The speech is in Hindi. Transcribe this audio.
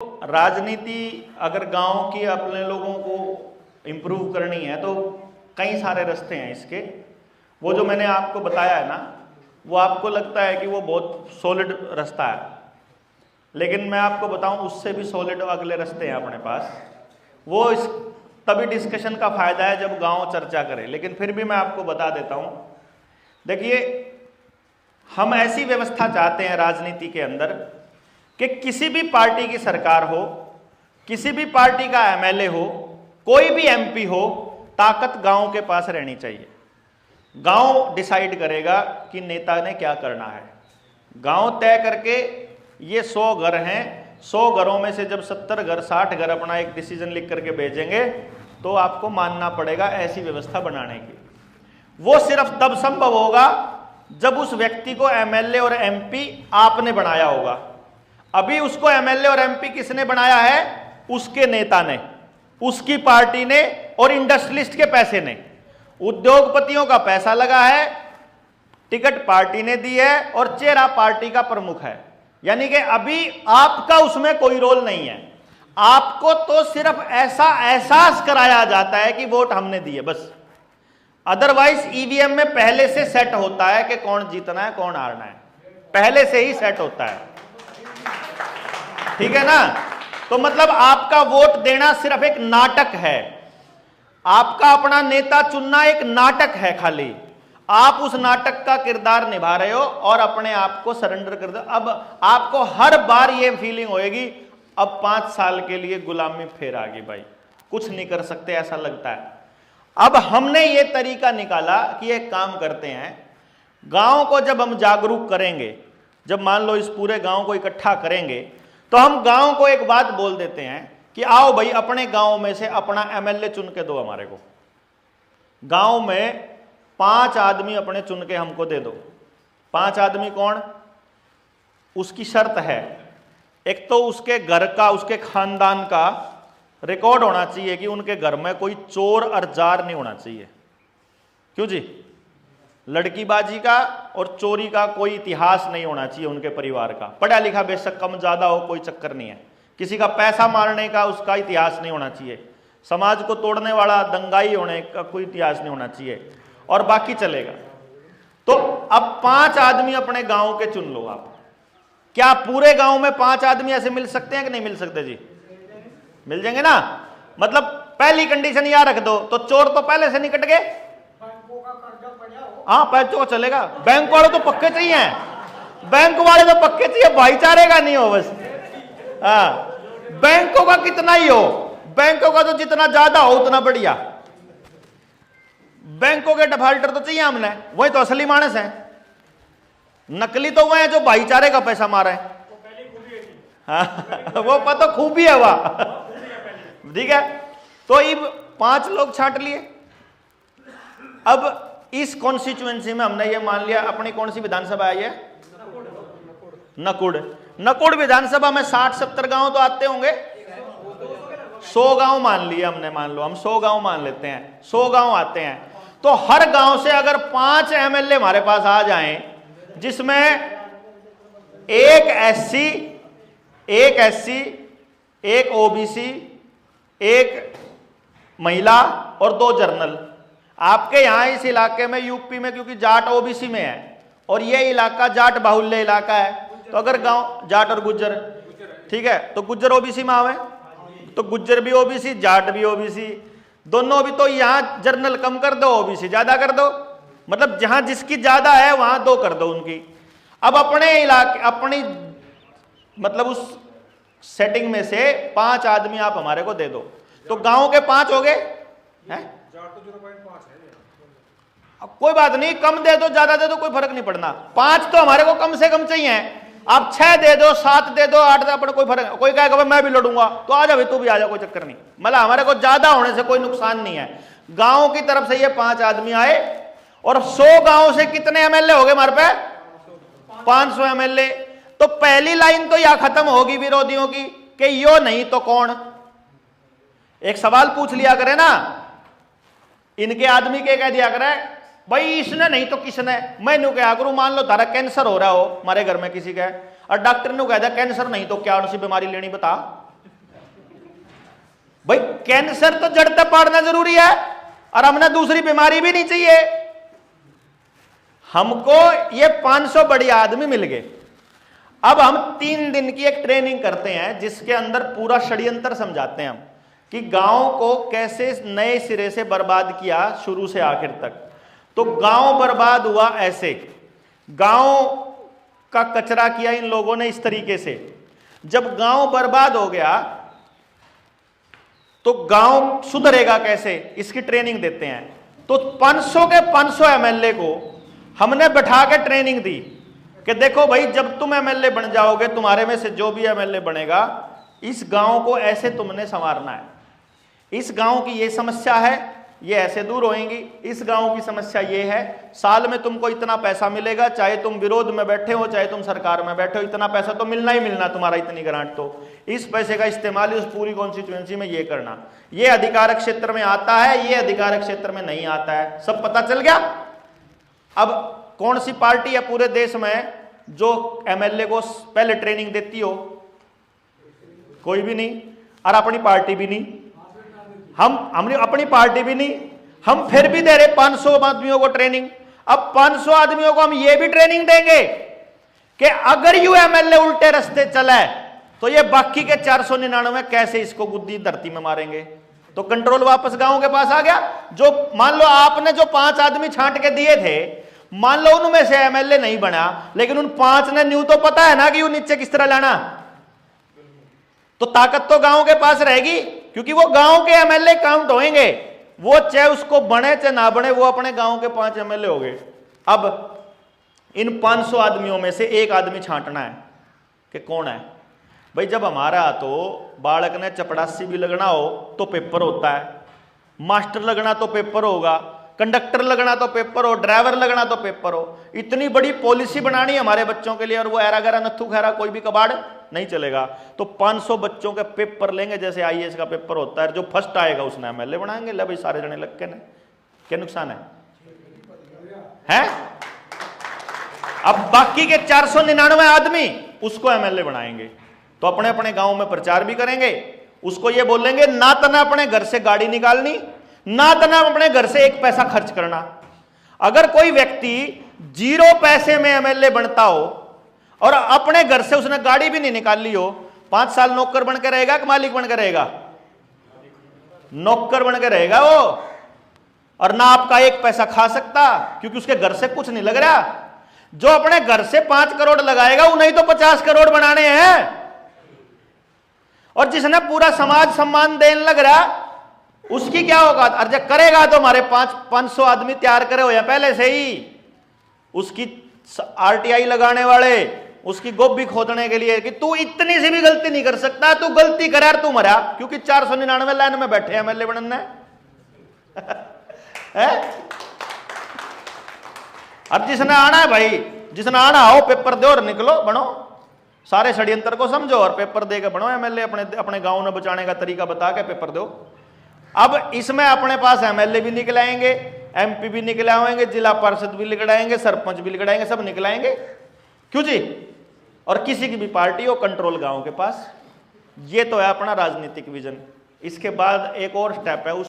राजनीति अगर गांव की अपने लोगों को इम्प्रूव करनी है तो कई सारे रास्ते हैं इसके। वो जो मैंने आपको बताया है ना, वो आपको लगता है कि वो बहुत सॉलिड रास्ता है, लेकिन मैं आपको बताऊं उससे भी सॉलिड अगले रास्ते हैं अपने पास। वो इस तभी डिस्कशन का फायदा है जब गांव चर्चा करे, लेकिन फिर भी मैं आपको बता देता हूं। देखिए, हम ऐसी व्यवस्था चाहते हैं राजनीति के अंदर कि किसी भी पार्टी की सरकार हो, किसी भी पार्टी का एमएलए हो, कोई भी एमपी हो, ताकत गांव के पास रहनी चाहिए। गांव डिसाइड करेगा कि नेता ने क्या करना है। गांव तय करके ये 100 घर हैं, 100 घरों में से जब 70 घर 60 घर अपना एक डिसीजन लिख करके भेजेंगे तो आपको मानना पड़ेगा ऐसी व्यवस्था बनाने की। वो सिर्फ तब संभव होगा जब उस व्यक्ति को एमएलए और एमपी आपने बनाया होगा। अभी उसको एमएलए और एमपी किसने बनाया है? उसके नेता ने, उसकी पार्टी ने और इंडस्ट्रियलिस्ट के पैसे ने। उद्योगपतियों का पैसा लगा है, टिकट पार्टी ने दी है और चेहरा पार्टी का प्रमुख है। यानी कि अभी आपका उसमें कोई रोल नहीं है। आपको तो सिर्फ ऐसा एहसास कराया जाता है कि वोट हमने दिए, बस। अदरवाइज ईवीएम में पहले से सेट होता है कि कौन जीतना है कौन हारना है, पहले से ही सेट होता है। ठीक है ना? तो मतलब आपका वोट देना सिर्फ एक नाटक है, आपका अपना नेता चुनना एक नाटक है। खाली आप उस नाटक का किरदार निभा रहे हो और अपने आप को सरेंडर कर दो। अब आपको हर बार ये फीलिंग होएगी अब 5 साल के लिए गुलामी फिर आ गई भाई, कुछ नहीं कर सकते ऐसा लगता है। अब हमने ये तरीका निकाला कि एक काम करते हैं, गांव को जब हम जागरूक करेंगे, जब मान लो इस पूरे गांव को इकट्ठा करेंगे, तो हम गांव को एक बात बोल देते हैं कि आओ भाई अपने गांव में से अपना एमएलए चुन के दो हमारे को। गांव में 5 आदमी अपने चुन के हमको दे दो। 5 आदमी कौन? उसकी शर्त है, एक तो उसके घर का, उसके खानदान का रिकॉर्ड होना चाहिए कि उनके घर में कोई चोर और जार नहीं होना चाहिए। क्यों जी? लड़कीबाजी का और चोरी का कोई इतिहास नहीं होना चाहिए उनके परिवार का। पढ़ा लिखा बेशक कम ज्यादा हो, कोई चक्कर नहीं है। किसी का पैसा मारने का उसका इतिहास नहीं होना चाहिए। समाज को तोड़ने वाला दंगाई होने का कोई इतिहास नहीं होना चाहिए, और बाकी चलेगा। तो अब 5 आदमी अपने गांव के चुन लो आप। क्या पूरे गांव में 5 आदमी ऐसे मिल सकते हैं कि नहीं मिल सकते जी? मिल जाएंगे ना? मतलब पहली कंडीशन यहां रख दो, तो चोर तो पहले से निकट गए। हाँ, पैसों का चलेगा। बैंक वाले तो पक्के चाहिए, बैंक वाले तो पक्के चाहिए, भाईचारे का नहीं हो बस। हाँ, बैंकों का कितना ही हो, बैंकों का तो जितना ज्यादा हो उतना बढ़िया। बैंकों के डिफाल्टर तो चाहिए हमने, वही तो असली मानस है। नकली तो वह है जो भाईचारे का पैसा मारे हैं। हाँ, वो पता खूबी है वह। ठीक है, तो ये 5 लोग छांट लिए। अब इस कॉन्स्टिट्यूएंसी में हमने ये मान लिया, अपनी कौन सी विधानसभा आई है? नकुड़। नकुड़ विधानसभा में 60-70 गांव तो आते होंगे। 100 गांव मान लिए हमने, मान लो हम 100 गांव मान लेते हैं, 100 गांव आते हैं। तो हर गांव से अगर 5 एमएलए हमारे पास आ जाएं, जिसमें एक एससी, एक ओबीसी, एक महिला और 2 जनरल। आपके यहां इस इलाके में यूपी में क्योंकि जाट ओबीसी में है और ये इलाका जाट बाहुल्य इलाका है, तो अगर गांव जाट और गुज्जर, ठीक है, तो गुज्जर ओबीसी में आवे, तो गुज्जर भी ओबीसी, जाट भी ओबीसी, दोनों भी। तो यहां जनरल कम कर दो, ओबीसी ज्यादा कर दो, मतलब जहां जिसकी ज्यादा है वहां 2 कर दो उनकी। अब अपने इलाके, अपनी मतलब उस सेटिंग में से 5 आदमी आप हमारे को दे दो, तो गांव के 5 हो गए हैं। अब कोई बात नहीं, कम दे दो ज्यादा दे दो कोई फर्क नहीं पड़ना। 5 तो हमारे को कम से कम चाहिए। आप 6 दे दो, 7 दे दो, 8 दे दो, कोई फर्क। कोई कहेगा मैं भी लड़ूंगा, तो आ जा तू भी आ जा, कोई चक्कर नहीं। मतलब हमारे को ज्यादा होने से कोई नुकसान नहीं है। गांव की तरफ से ये 5 आदमी आए और 100 गांव से कितने एमएलए हो गए हमारे पे? 500 एमएलए। तो पहली लाइन तो यह खत्म होगी विरोधियों की कि यो नहीं तो कौन। एक सवाल पूछ लिया करे ना, इनके आदमी के कह दिया करे भाई इसने नहीं तो किसने। मैनू क्या करूं, मान लो तारा कैंसर हो रहा हो हमारे घर में किसी का, और डॉक्टर ने कह दिया कैंसर नहीं तो क्या सी बीमारी लेनी बता, भाई कैंसर तो जड़ तक पाड़ना जरूरी है, और हमने दूसरी बीमारी भी नहीं चाहिए। हमको ये 500 बढ़िया आदमी मिल गए। अब हम 3 दिन की एक ट्रेनिंग करते हैं जिसके अंदर पूरा षड्यंत्र समझाते हैं हम कि गांव को कैसे नए सिरे से बर्बाद किया शुरू से आखिर तक। तो गांव बर्बाद हुआ ऐसे, गांव का कचरा किया इन लोगों ने इस तरीके से। जब गांव बर्बाद हो गया तो गांव सुधरेगा कैसे, इसकी ट्रेनिंग देते हैं। तो 500 के 500 एमएलए को हमने बैठा के ट्रेनिंग दी कि देखो भाई, जब तुम एमएलए बन जाओगे, तुम्हारे में से जो भी एमएलए बनेगा, इस गांव को ऐसे तुमने संवारना है। इस गांव की ये समस्या है, ये ऐसे दूर होएंगी। इस गांव की समस्या ये है, साल में तुमको इतना पैसा मिलेगा, चाहे तुम विरोध में बैठे हो चाहे तुम सरकार में बैठे हो, इतना पैसा तो मिलना ही मिलना तुम्हारा, इतनी ग्रांट। तो इस पैसे का इस्तेमाल उस पूरी कॉन्स्टिट्यूएंसी में ये करना। ये अधिकार क्षेत्र में आता है, ये अधिकार क्षेत्र में नहीं आता है, सब पता चल गया। अब कौन सी पार्टी है पूरे देश में जो एमएलए को पहले ट्रेनिंग देती हो? कोई भी नहीं, और अपनी पार्टी भी नहीं। हमने अपनी पार्टी भी नहीं, हम फिर भी दे रहे 500 आदमियों को ट्रेनिंग। अब 500 आदमियों को हम ये भी ट्रेनिंग देंगे कि अगर यू एमएलए उल्टे रास्ते चला तो ये बाकी के 499 कैसे इसको गुद्दी धरती में मारेंगे। तो कंट्रोल वापस गांव के पास आ गया। जो मान लो आपने जो 5 आदमी छांट के दिए थे, मान लो उनमें से एमएलए नहीं बना, लेकिन उन 5 ने न्यू तो पता है ना कि वो नीचे किस तरह लाना, तो ताकत तो गांव के पास रहेगी, क्योंकि वो गांव के एमएलए काउंट होंगे। वो चाहे उसको बने चाहे ना बने, वो अपने गांव के 5 एमएलए हो गए। अब इन 500 आदमियों में से एक आदमी छांटना है कि कौन है भाई। जब हमारा तो बालक ने चपड़ासी भी लगना हो तो पेपर होता है, मास्टर लगना तो पेपर होगा, कंडक्टर लगना तो पेपर हो, ड्राइवर लगना तो पेपर हो। इतनी बड़ी पॉलिसी बनानी है हमारे बच्चों के लिए, और वो ऐरा गैरा नत्थू खैरा कोई भी कबाड़ नहीं चलेगा। तो 500 बच्चों के पेपर लेंगे, जैसे आईएएस का पेपर होता है, जो फर्स्ट आएगा उसने एमएलए बनाएंगे। ले भाई सारे जने लग के ना, क्या नुकसान है? अब बाकी के 499 आदमी उसको एमएलए बनाएंगे। तो अपने अपने गांव में प्रचार भी करेंगे, उसको ये बोलेंगे ना तना अपने घर से गाड़ी निकालनी, ना तना अपने घर से 1 पैसा खर्च करना। अगर कोई व्यक्ति 0 पैसे में एमएलए बनता हो और अपने घर से उसने गाड़ी भी नहीं निकाल ली हो, 5 साल नौकर बन के रहेगा कि मालिक बन के रहेगा? नौकर बन के रहेगा वो, और ना आपका 1 पैसा खा सकता, क्योंकि उसके घर से कुछ नहीं लग रहा। जो अपने घर से 5 करोड़ लगाएगा उन्हें तो 50 करोड़ बनाने हैं। और जिसने पूरा समाज सम्मान देने लग रहा, उसकी क्या होगा? अर्ज करेगा तो हमारे 500 आदमी तैयार करे हो या पहले से ही, उसकी आरटीआई लगाने वाले, उसकी गोभी खोदने के लिए कि तू इतनी सी भी गलती नहीं कर सकता, तू गलती कर यार, तू मरा, क्योंकि 499 लाइन में बैठे एमएलए बनना है। अब जिसने आना है भाई, जिसने आना हो, पेपर दो और निकलो, बनो। सारे षड्यंत्र को समझो और पेपर दे के बनो एमएलए। अपने गांव ने बचाने का तरीका बता के पेपर दो। अब इसमें अपने पास एमएलए भी निकल आएंगे, एमपी भी निकल आएंगे, जिला पार्षद भी निकल आएंगे, सरपंच भी निकल आएंगे, सब निकल आएंगे। क्यों जी? और किसी की भी पार्टी हो, कंट्रोल गांव के पास। ये तो है अपना राजनीतिक विजन। इसके बाद एक और स्टेप है, उस